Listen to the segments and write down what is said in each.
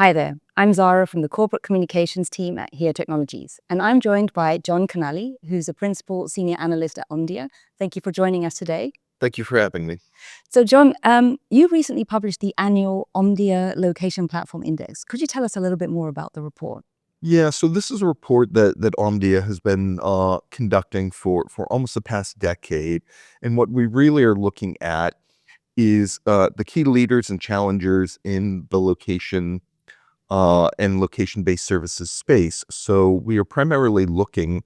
Hi there, I'm Zara from the Corporate Communications team at HERE Technologies, and I'm joined by John Canali, who's a Principal Senior Analyst at Omdia. Thank you for joining us today. Thank you for having me. So John, you recently published the annual Omdia Location Platform Index. Could you tell us a little bit more about the report? Yeah, so this is a report that Omdia has been conducting for almost the past decade. And what we really are looking at is the key leaders and challengers in the location and location-based services space. So we are primarily looking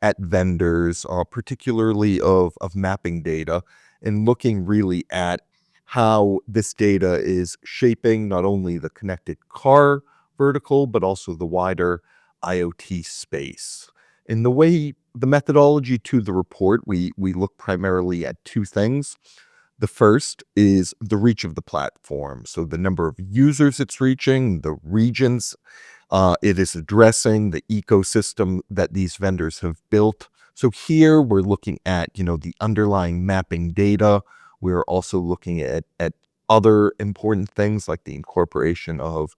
at vendors, particularly of mapping data, and looking really at how this data is shaping not only the connected car vertical, but also the wider IoT space. In the methodology to the report, we look primarily at two things. The first is the reach of the platform. So the number of users it's reaching, the regions it is addressing, the ecosystem that these vendors have built. So here we're looking at, the underlying mapping data. We're also looking at other important things like the incorporation of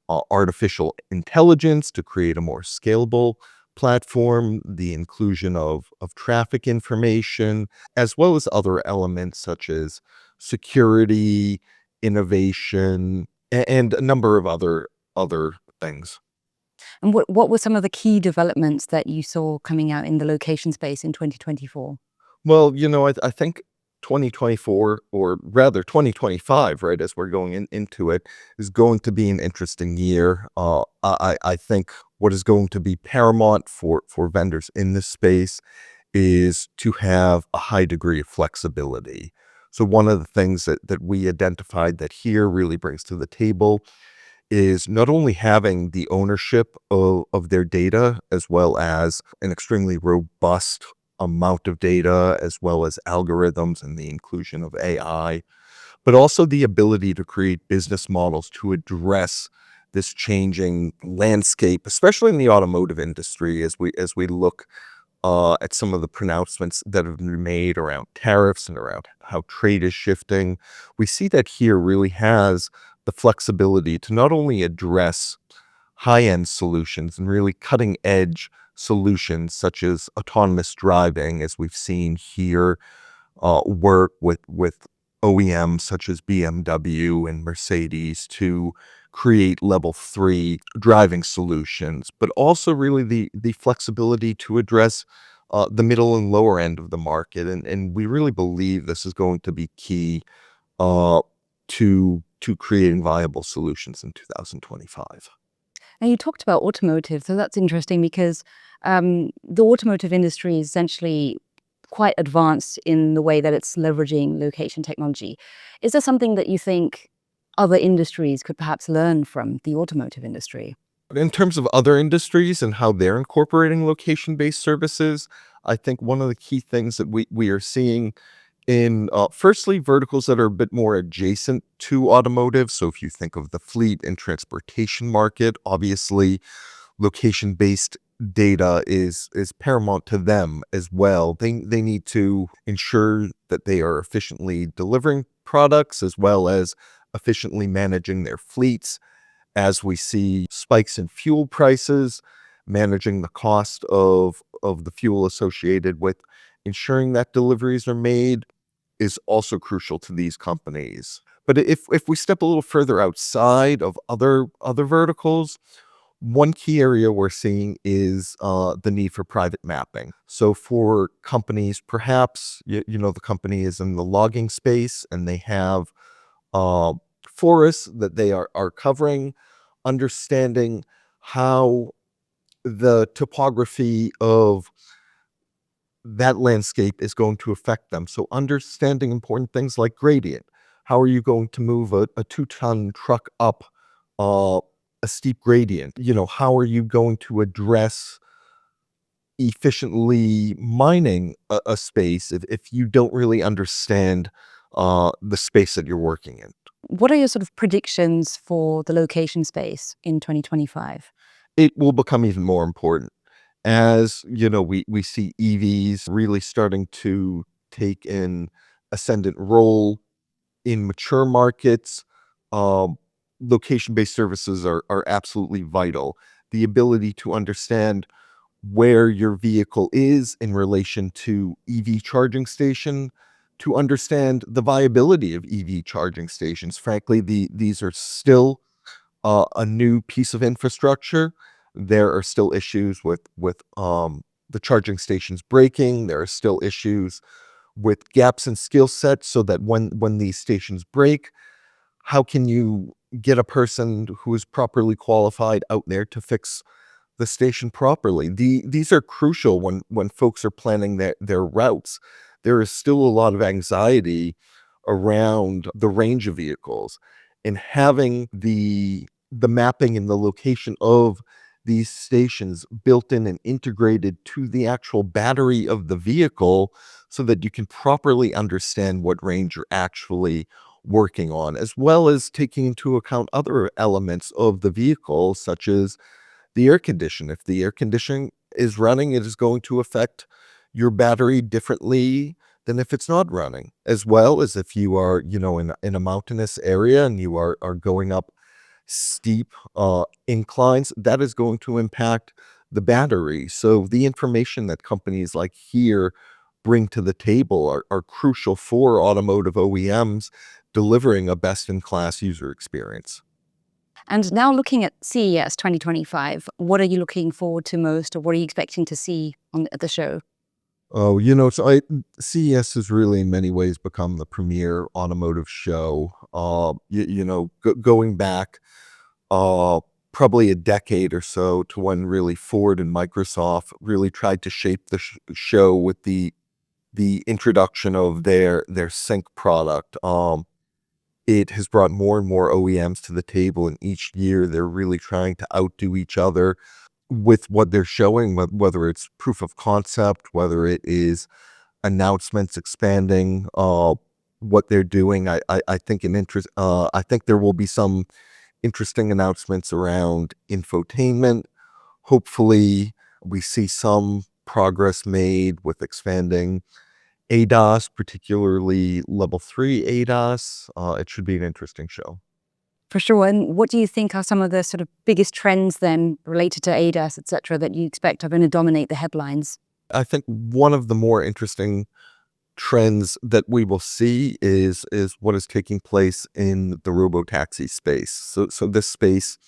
artificial intelligence to create a more scalable platform, the inclusion of traffic information, as well as other elements such as security, innovation, and a number of other things. And what were some of the key developments that you saw coming out in the location space in 2024? Well, I think 2024, or rather 2025, right, as we're going into it, is going to be an interesting year. I think what is going to be paramount for vendors in this space is to have a high degree of flexibility. So one of the things that we identified that here really brings to the table is not only having the ownership of their data, as well as an extremely robust amount of data, as well as algorithms and the inclusion of AI, but also the ability to create business models to address this changing landscape, especially in the automotive industry, as we look at some of the pronouncements that have been made around tariffs and around how trade is shifting. We see that here really has the flexibility to not only address high-end solutions and really cutting-edge solutions such as autonomous driving, as we've seen here, work with OEMs such as BMW and Mercedes to create level 3 driving solutions, but also really the flexibility to address the middle and lower end of the market. And we really believe this is going to be key uh, to creating viable solutions in 2025. And you talked about automotive, so that's interesting because the automotive industry is essentially quite advanced in the way that it's leveraging location technology. Is there something that you think other industries could perhaps learn from the automotive industry? In terms of other industries and how they're incorporating location-based services, I think one of the key things that we are seeing in firstly verticals that are a bit more adjacent to automotive. So if you think of the fleet and transportation market, obviously location-based data is paramount to them as well. They need to ensure that they are efficiently delivering products as well as efficiently managing their fleets as we see spikes in fuel prices, managing the cost of the fuel associated with ensuring that deliveries are made is also crucial to these companies. But if we step a little further outside of other verticals, one key area we're seeing is the need for private mapping. So for companies, perhaps the company is in the logging space and they have uh, forests that they are covering, understanding how the topography of that landscape is going to affect them. So understanding important things like gradient. How are you going to move a 2-ton truck up uh, a steep gradient? How are you going to address efficiently mining a space if you don't really understand the space that you're working in? What are your sort of predictions for the location space in 2025? It will become even more important as we see EVs really starting to take an ascendant role in mature markets. um, location-based services are absolutely vital. The ability to understand where your vehicle is in relation to EV charging station, to understand the viability of EV charging stations. Frankly, these are still a new piece of infrastructure. There are still issues with the charging stations breaking. There are still issues with gaps in skill sets, so that when these stations break, how can you get a person who is properly qualified out there to fix the station properly? These are crucial when folks are planning their routes. There is still a lot of anxiety around the range of vehicles, and having the mapping and the location of these stations built in and integrated to the actual battery of the vehicle, so that you can properly understand what range you're actually working on, as well as taking into account other elements of the vehicle, such as the air condition. If the air conditioning is running, it is going to affect your battery differently than if it's not running, as well as if you are, in a mountainous area and you are going up steep inclines, that is going to impact the battery. So the information that companies like Here bring to the table are crucial for automotive OEMs delivering a best-in-class user experience. And now looking at CES 2025, what are you looking forward to most, or what are you expecting to see at the show? Oh, CES has really in many ways become the premier automotive show. Going back uh, probably a decade or so to when really Ford and Microsoft really tried to shape the show with the introduction of their sync product. It has brought more and more OEMs to the table, and each year they're really trying to outdo each other with what they're showing, whether it's proof of concept, whether it is announcements expanding what they're doing. I think there will be some interesting announcements around infotainment. Hopefully, we see some progress made with expanding ADAS, particularly level 3 ADAS. It should be an interesting show. For sure. And what do you think are some of the sort of biggest trends then related to ADAS, et cetera, that you expect are going to dominate the headlines? I think one of the more interesting trends that we will see is what is taking place in the robotaxi space. So this space,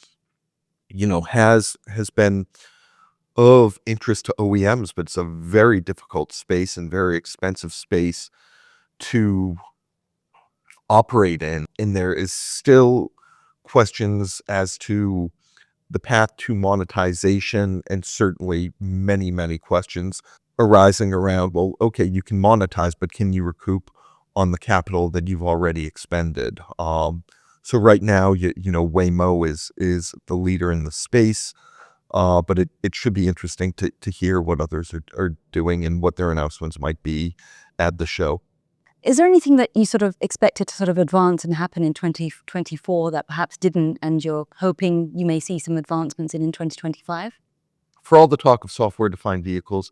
has been of interest to OEMs, but it's a very difficult space and very expensive space to operate in. And there is still questions as to the path to monetization, and certainly many, many questions arising around, well, okay, you can monetize, but can you recoup on the capital that you've already expended? So right now, Waymo is the leader in the space, but it should be interesting to hear what others are doing and what their announcements might be at the show. Is there anything that you sort of expected to sort of advance and happen in 2024 that perhaps didn't, and you're hoping you may see some advancements in 2025? For all the talk of software-defined vehicles,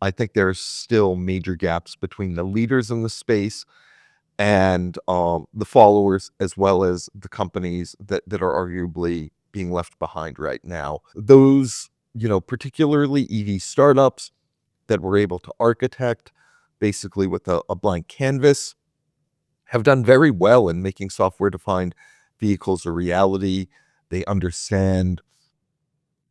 I think there's still major gaps between the leaders in the space and the followers, as well as the companies that are arguably being left behind right now. Those, particularly EV startups that were able to architect basically with a blank canvas, have done very well in making software-defined vehicles a reality. They understand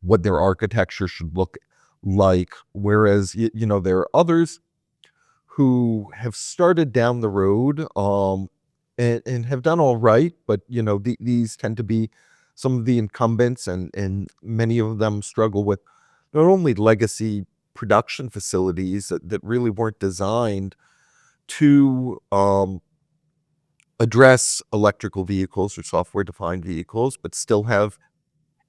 what their architecture should look like, whereas there are others who have started down the road and have done all right, but these tend to be some of the incumbents, and many of them struggle with not only legacy production facilities that really weren't designed to address electrical vehicles or software defined vehicles, but still have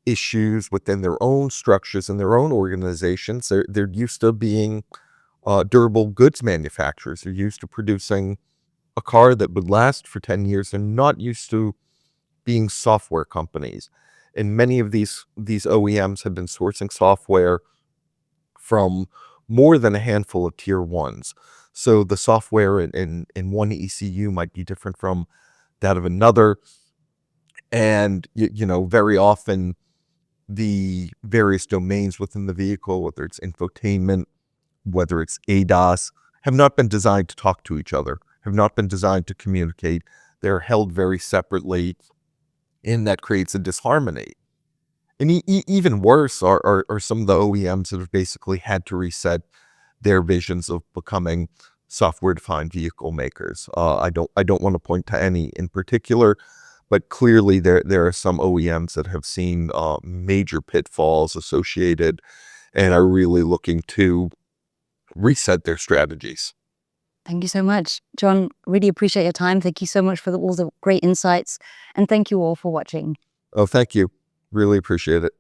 issues within their own structures and their own organizations. They're used to being durable goods manufacturers. They're used to producing a car that would last for 10 years. They're not used to being software companies. And many of these OEMs have been sourcing software from more than a handful of tier ones. So the software in one ECU might be different from that of another. And, very often the various domains within the vehicle, whether it's infotainment, whether it's ADAS, have not been designed to talk to each other, have not been designed to communicate. They're held very separately, and that creates a disharmony. And even worse are some of the OEMs that have basically had to reset their visions of becoming software-defined vehicle makers. I don't want to point to any in particular, but clearly there are some OEMs that have seen major pitfalls associated and are really looking to reset their strategies. Thank you so much. John, really appreciate your time. Thank you so much for all the great insights. And thank you all for watching. Oh, thank you. Really appreciate it.